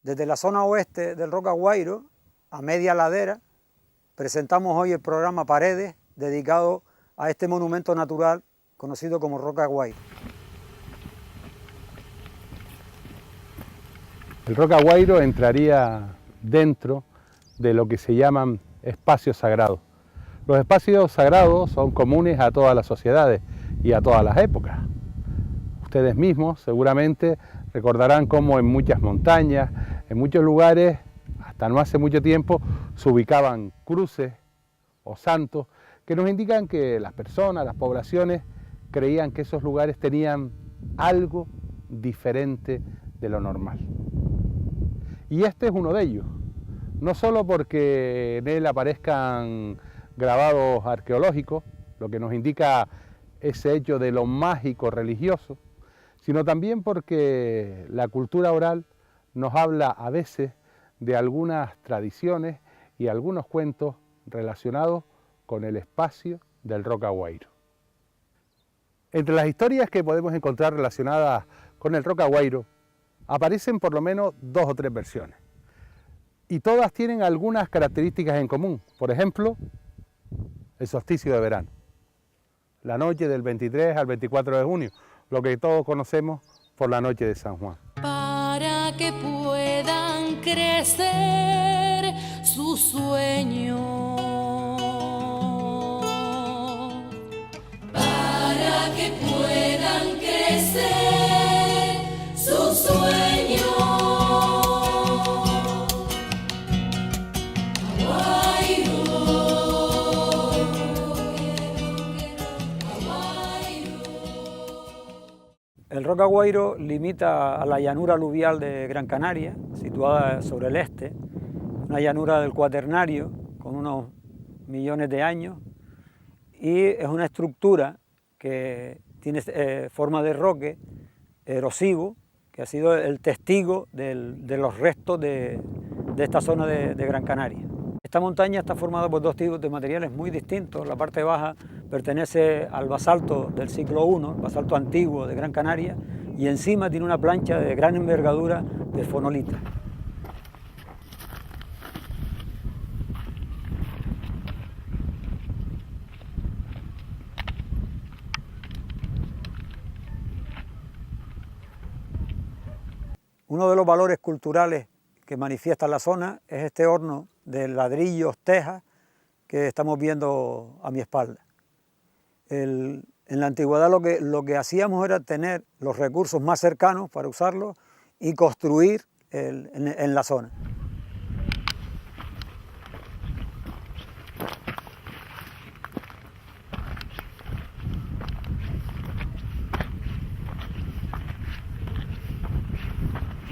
Desde la zona oeste del Roca Guairo, a media ladera, presentamos hoy el programa Paredes, dedicado a este monumento natural conocido como Roca Guairo. El Roca Guairo entraría dentro de lo que se llaman espacios sagrados. Los espacios sagrados son comunes a todas las sociedades y a todas las épocas. Ustedes mismos seguramente recordarán cómo en muchas montañas, en muchos lugares, hasta no hace mucho tiempo, se ubicaban cruces o santos que nos indican que las personas, las poblaciones, creían que esos lugares tenían algo diferente de lo normal. Y este es uno de ellos, no solo porque en él aparezcan grabados arqueológicos, lo que nos indica ese hecho de lo mágico religioso, sino también porque la cultura oral nos habla a veces de algunas tradiciones y algunos cuentos relacionados con el espacio del Roca Guairo. Entre las historias que podemos encontrar relacionadas con el Roca Guairo, aparecen por lo menos 2 o 3 versiones. Y todas tienen algunas características en común. Por ejemplo, el solsticio de verano. La noche del 23 al 24 de junio, lo que todos conocemos por la noche de San Juan. Para que puedan crecer sus sueños, para que puedan crecer sus sueños. El Roca Guairo limita a la llanura aluvial de Gran Canaria, situada sobre el este, una llanura del Cuaternario con unos millones de años, y es una estructura que tiene forma de roque erosivo, que ha sido el testigo de los restos de esta zona de Gran Canaria. Esta montaña está formada por 2 tipos de materiales muy distintos. La parte baja pertenece al basalto del siglo I, basalto antiguo de Gran Canaria, y encima tiene una plancha de gran envergadura de fonolita. Uno de los valores culturales que manifiesta la zona es este horno de ladrillos, tejas, que estamos viendo a mi espalda. En la antigüedad lo que hacíamos era tener los recursos más cercanos para usarlos y construir en la zona.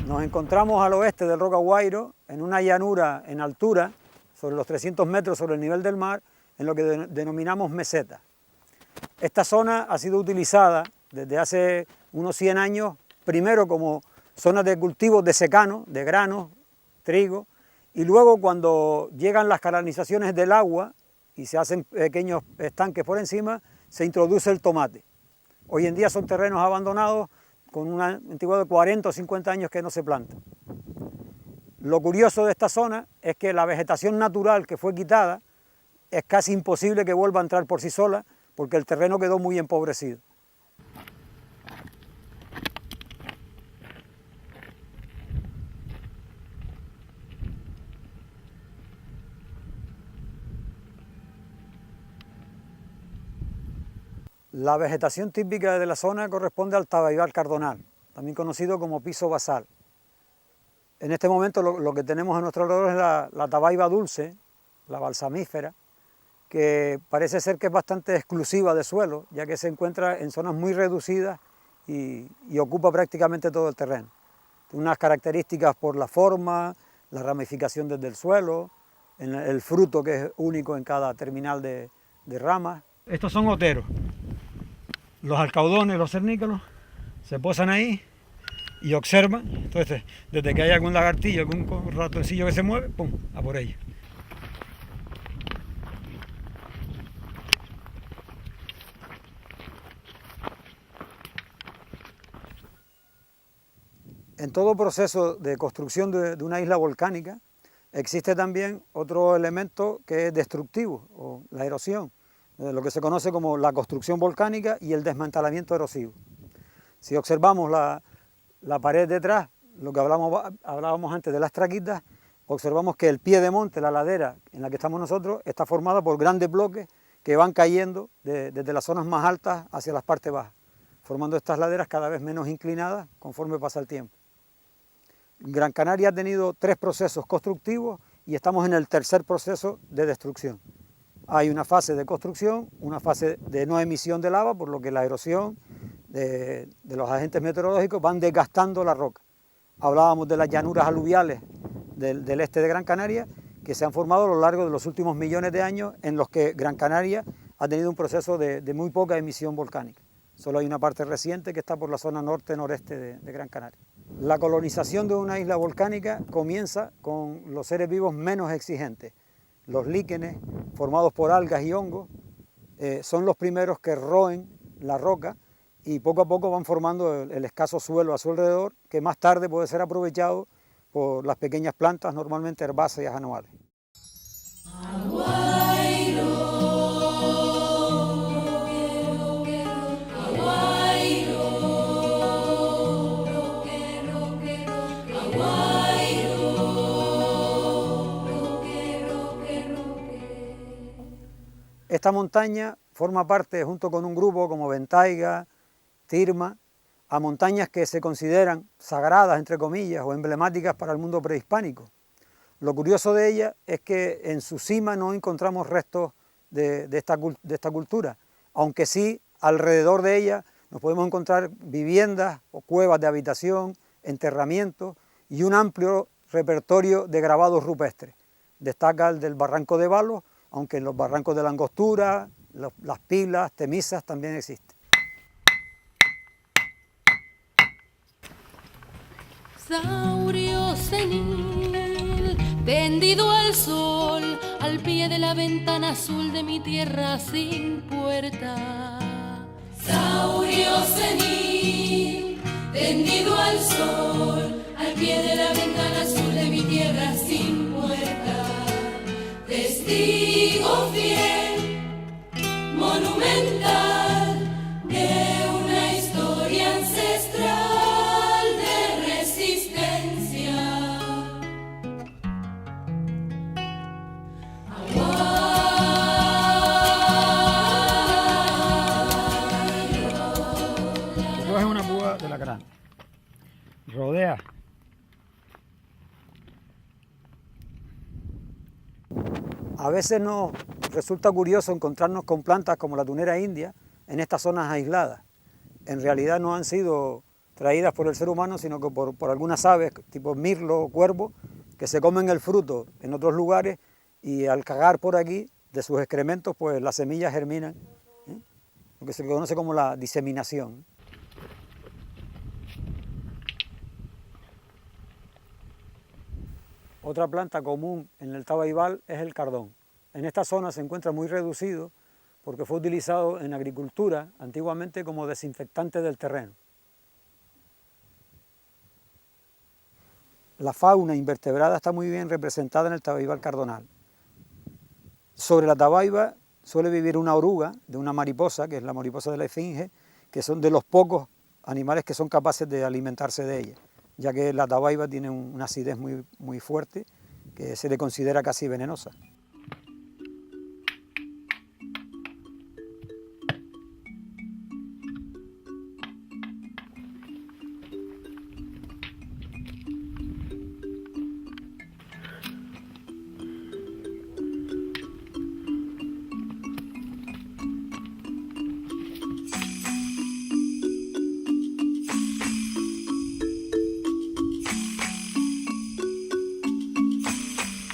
Nos encontramos al oeste del Roca Guairo, en una llanura en altura, sobre los 300 metros sobre el nivel del mar, en lo que denominamos meseta. Esta zona ha sido utilizada desde hace unos 100 años, primero como zonas de cultivos de secano, de granos, trigo, y luego cuando llegan las canalizaciones del agua y se hacen pequeños estanques por encima, se introduce el tomate. Hoy en día son terrenos abandonados con una antigüedad de 40 o 50 años que no se planta. Lo curioso de esta zona es que la vegetación natural que fue quitada es casi imposible que vuelva a entrar por sí sola, porque el terreno quedó muy empobrecido. La vegetación típica de la zona corresponde al tabaibal cardonal, también conocido como piso basal. En este momento lo que tenemos a nuestro alrededor es la tabaiba dulce, la balsamífera, que parece ser que es bastante exclusiva de suelo, ya que se encuentra en zonas muy reducidas y ocupa prácticamente todo el terreno. Tiene unas características por la forma, la ramificación desde el suelo, el fruto que es único en cada terminal de ramas. Estos son oteros. Los alcaudones, los cernícalos, se posan ahí y observan. Entonces, desde que hay algún lagartillo, algún ratoncillo que se mueve, ¡pum!, a por ellos. En todo proceso de construcción de una isla volcánica existe también otro elemento que es destructivo, o la erosión, lo que se conoce como la construcción volcánica y el desmantelamiento erosivo. Si observamos la pared detrás, lo que hablábamos antes de las traquitas, observamos que el pie de monte, la ladera en la que estamos nosotros, está formada por grandes bloques que van cayendo desde las zonas más altas hacia las partes bajas, formando estas laderas cada vez menos inclinadas conforme pasa el tiempo. Gran Canaria ha tenido 3 procesos constructivos y estamos en el tercer proceso de destrucción. Hay una fase de construcción, una fase de no emisión de lava, por lo que la erosión de los agentes meteorológicos van desgastando la roca. Hablábamos de las llanuras aluviales del este de Gran Canaria, que se han formado a lo largo de los últimos millones de años, en los que Gran Canaria ha tenido un proceso de muy poca emisión volcánica. Solo hay una parte reciente que está por la zona norte-noreste de Gran Canaria. La colonización de una isla volcánica comienza con los seres vivos menos exigentes. Los líquenes, formados por algas y hongos, son los primeros que roen la roca y poco a poco van formando el escaso suelo a su alrededor, que más tarde puede ser aprovechado por las pequeñas plantas, normalmente herbáceas anuales. Esta montaña forma parte, junto con un grupo como Ventaiga, Tirma, a montañas que se consideran sagradas, entre comillas, o emblemáticas para el mundo prehispánico. Lo curioso de ella es que en su cima no encontramos restos de esta cultura, aunque sí alrededor de ella nos podemos encontrar viviendas o cuevas de habitación, enterramientos y un amplio repertorio de grabados rupestres. Destaca el del Barranco de Balos, aunque en los barrancos de la Angostura, las Pilas, Temisas también existen. Saurio senil, tendido al sol, al pie de la ventana azul de mi tierra sin puerta. Saurio senil, tendido al sol, al pie de la ventana azul de mi tierra sin puerta. Testigo fiel, monumental, de una historia ancestral de resistencia. Esto es una púa de la grande. Rodea. A veces nos resulta curioso encontrarnos con plantas como la tunera india en estas zonas aisladas. En realidad no han sido traídas por el ser humano, sino que por algunas aves, tipo mirlo o cuervo, que se comen el fruto en otros lugares y al cagar por aquí de sus excrementos, pues las semillas germinan, lo que se conoce como la diseminación. Otra planta común en el Tabaibal es el cardón. En esta zona se encuentra muy reducido porque fue utilizado en agricultura antiguamente como desinfectante del terreno. La fauna invertebrada está muy bien representada en el Tabaibal cardonal. Sobre la tabaiba suele vivir una oruga de una mariposa, que es la mariposa de la esfinge, que son de los pocos animales que son capaces de alimentarse de ella, ya que la tabaiba tiene una acidez muy fuerte, que se le considera casi venenosa.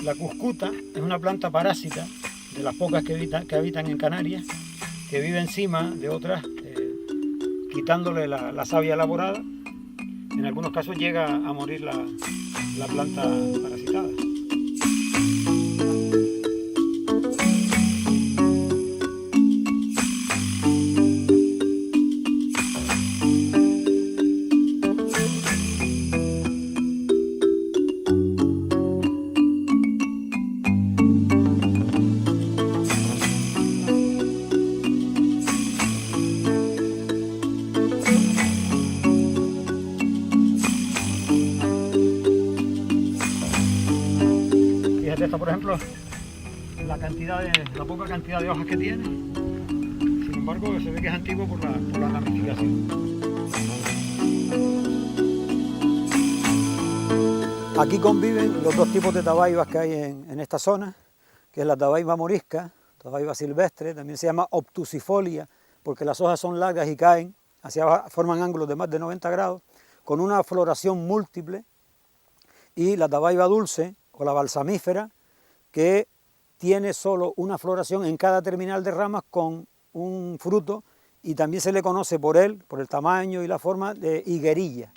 La cuscuta es una planta parásita, de las pocas que habitan en Canarias, que vive encima de otras, quitándole la savia elaborada. En algunos casos llega a morir la planta parasitada. Esta, por ejemplo, la poca cantidad de hojas que tiene. Sin embargo, se ve que es antiguo por la ramificación. Aquí conviven los dos tipos de tabaibas que hay en esta zona, que es la tabaiba morisca, tabaiba silvestre, también se llama obtusifolia, porque las hojas son largas y caen hacia abajo, forman ángulos de más de 90 grados, con una floración múltiple, y la tabaiba dulce, o la balsamífera, que tiene solo una floración en cada terminal de ramas con un fruto, y también se le conoce por el tamaño y la forma de higuerilla.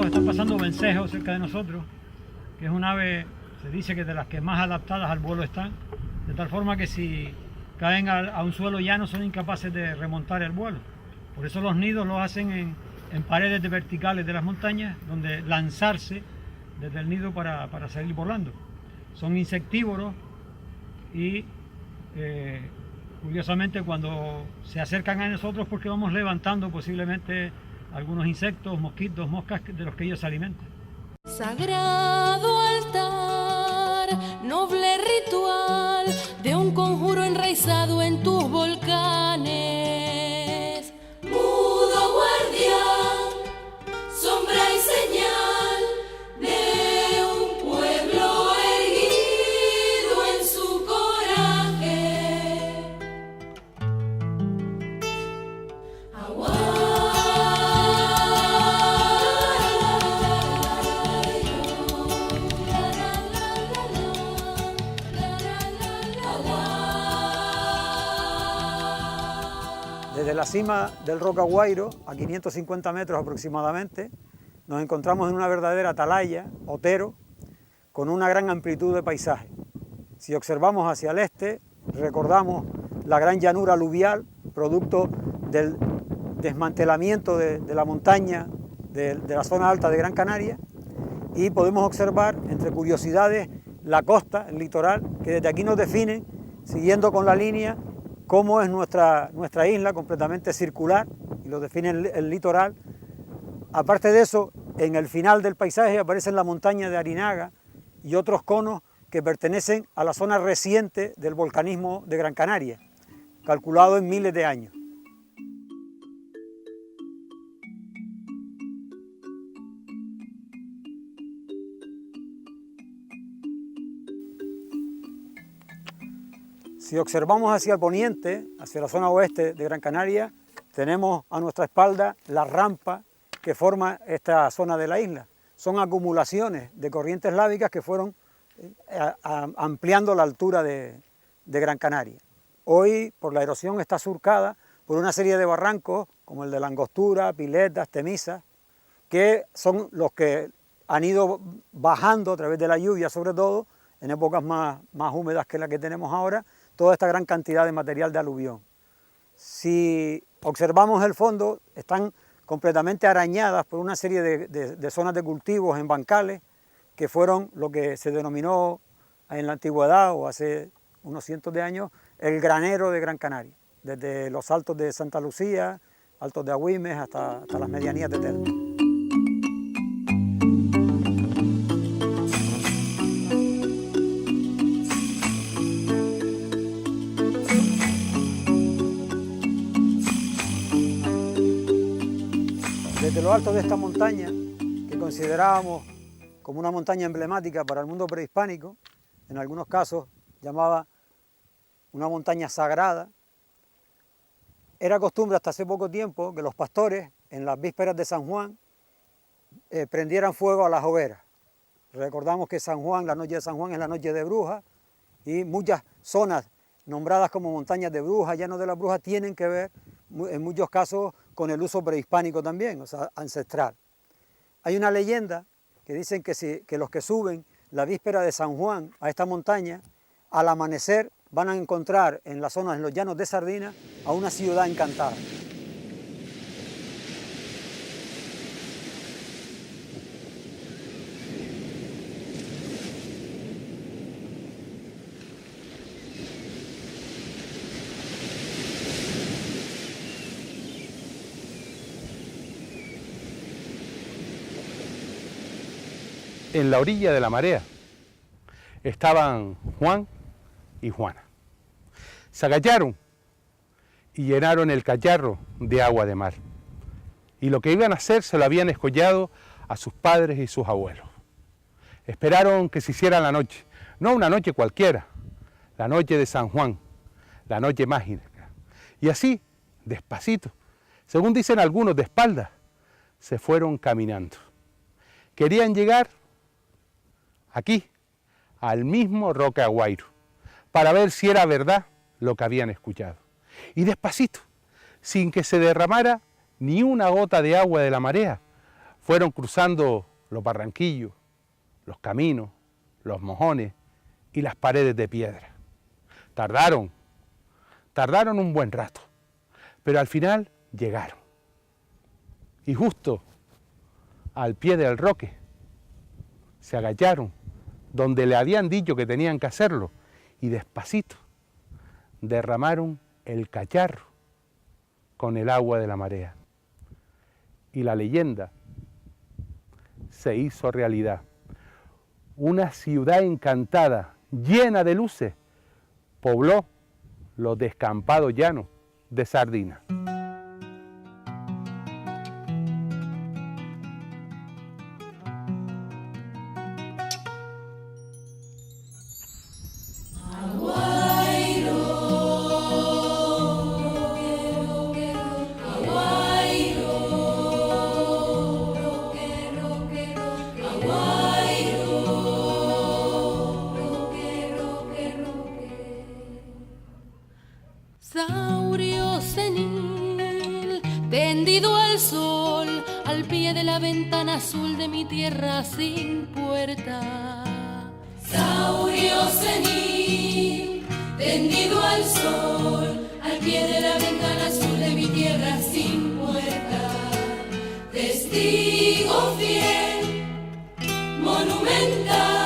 Está pasando vencejo cerca de nosotros, que es un ave, se dice que de las que más adaptadas al vuelo están, de tal forma que si caen a un suelo llano son incapaces de remontar el vuelo. Por eso los nidos los hacen en paredes verticales de las montañas, donde lanzarse desde el nido para seguir volando. Son insectívoros y curiosamente cuando se acercan a nosotros, porque vamos levantando posiblemente algunos insectos, mosquitos, moscas de los que ellos se alimentan. Sagrado altar, noble ritual de un conjuro enraizado en tus volcanes. Mudo guardián, sombra y señal de un pueblo erguido en su coraje. Desde la cima del Roca Guairo, a 550 metros aproximadamente, nos encontramos en una verdadera atalaya, otero, con una gran amplitud de paisaje. Si observamos hacia el este, recordamos la gran llanura aluvial, producto del desmantelamiento de la montaña de la zona alta de Gran Canaria, y podemos observar, entre curiosidades, la costa, el litoral, que desde aquí nos define, siguiendo con la línea, cómo es nuestra isla, completamente circular, y lo define el litoral. Aparte de eso, en el final del paisaje aparecen la montaña de Arinaga y otros conos que pertenecen a la zona reciente del volcanismo de Gran Canaria, calculado en miles de años. Si observamos hacia el poniente, hacia la zona oeste de Gran Canaria, tenemos a nuestra espalda la rampa que forma esta zona de la isla. Son acumulaciones de corrientes lávicas que fueron ampliando la altura de Gran Canaria. hoy por la erosión está surcada por una serie de barrancos, como el de La Angostura, Piletas, Temisa, que son los que han ido bajando a través de la lluvia, sobre todo, en épocas más húmedas que la que tenemos ahora, toda esta gran cantidad de material de aluvión. Si observamos el fondo, están completamente arañadas por una serie de zonas de cultivos en bancales, que fueron lo que se denominó en la antigüedad o hace unos cientos de años el granero de Gran Canaria, desde los altos de Santa Lucía, altos de Agüimes, hasta las medianías de Telde. Desde lo alto de esta montaña, que considerábamos como una montaña emblemática para el mundo prehispánico, en algunos casos llamada una montaña sagrada, era costumbre hasta hace poco tiempo que los pastores, en las vísperas de San Juan, prendieran fuego a las hogueras. Recordamos que San Juan, la noche de San Juan es la noche de brujas, y muchas zonas nombradas como montañas de brujas, llanos de las brujas, tienen que ver en muchos casos con el uso prehispánico también, o sea, ancestral. Hay una leyenda que dicen que los que suben la víspera de San Juan a esta montaña, al amanecer van a encontrar en las zonas, en los llanos de Sardina, a una ciudad encantada. En la orilla de la marea estaban Juan y Juana. Se agacharon y llenaron el cacharro de agua de mar. Y lo que iban a hacer se lo habían escollado a sus padres y sus abuelos. Esperaron que se hiciera la noche, no una noche cualquiera, la noche de San Juan, la noche mágica. Y así, despacito, según dicen algunos de espaldas, se fueron caminando. Querían llegar aquí, al mismo Roque Aguairo, para ver si era verdad lo que habían escuchado. Y despacito, sin que se derramara ni una gota de agua de la marea, fueron cruzando los barranquillos, los caminos, los mojones y las paredes de piedra. Tardaron un buen rato, pero al final llegaron. Y justo al pie del roque se agacharon donde le habían dicho que tenían que hacerlo y despacito derramaron el cacharro con el agua de la marea. Y la leyenda se hizo realidad. Una ciudad encantada, llena de luces, pobló los descampados llanos de Sardina. Saurio senil, tendido al sol, al pie de la ventana azul de mi tierra sin puerta. Saurio senil, tendido al sol, al pie de la ventana azul de mi tierra sin puerta. Testigo fiel, monumental.